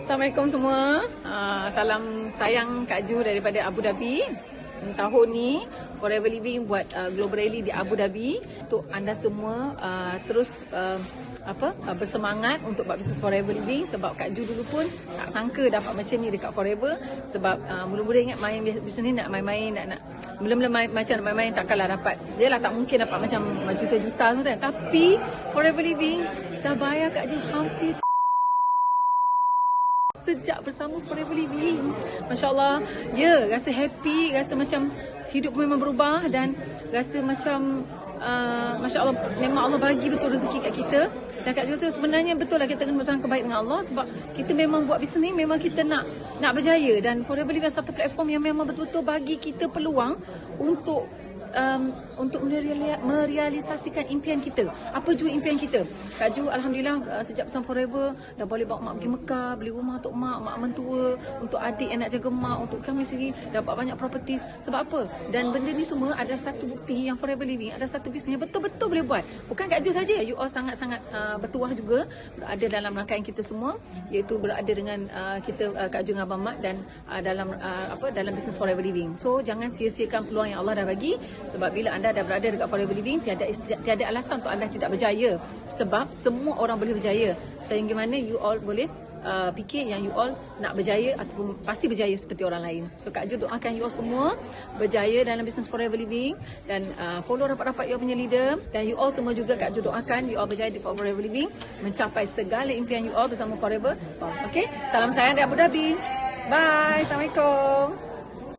Assalamualaikum semua. Salam sayang Kak Ju daripada Abu Dhabi. Tahun ni Forever Living buat Global Rally di Abu Dhabi. Untuk anda semua terus bersemangat untuk buat bisnes Forever Living. Sebab Kak Ju dulu pun tak sangka dapat macam ni dekat Forever. Sebab mula-mula ingat main bisnes ni nak main-main, nak mula-mula macam nak main-main takkanlah dapat. Dia lah tak mungkin dapat macam juta-juta tu kan. Tapi Forever Living dah bayar Kak Ju hampir sejak bersama Forever Living. Masya Allah, ya, rasa happy, rasa macam hidup memang berubah dan rasa macam Masya Allah, memang Allah bagi betul rezeki kat kita. Dan Kak Ju rasa sebenarnya betul lah kita kena bersangka baik dengan Allah. Sebab kita memang buat bisnes ni memang kita nak berjaya. Dan Forever Living satu platform yang memang betul-betul bagi kita peluang untuk merealisasikan impian kita. Apa juga impian kita? Kak Ju Alhamdulillah sejak bersama Forever dah boleh bawa mak pergi Mekah, beli rumah untuk mak mentua, untuk adik yang nak jaga mak, untuk kami sendiri dapat banyak property. Sebab apa? Dan benda ni semua ada satu bukti yang Forever Living ada satu bisnes yang betul-betul boleh buat. Bukan Kak Ju saja, you all sangat-sangat bertuah juga berada dalam rangkaian kita semua, iaitu berada dengan kita Kak Ju dengan Abang Mat dan dalam bisnes Forever Living. So jangan sia-siakan peluang yang Allah dah bagi. Sebab bila anda dah berada dekat Forever Living, tiada alasan untuk anda tidak berjaya. Sebab semua orang boleh berjaya. Sehingga mana you all boleh fikir yang you all nak berjaya ataupun pasti berjaya seperti orang lain. So Kak Ju doakan you all semua berjaya dalam bisnes Forever Living dan follow rapat-rapat you all punya leader. Dan you all semua juga Kak Ju doakan you all berjaya di Forever Living, mencapai segala impian you all bersama Forever. So, okay, salam sayang dari Abu Dhabi. Bye. Assalamualaikum.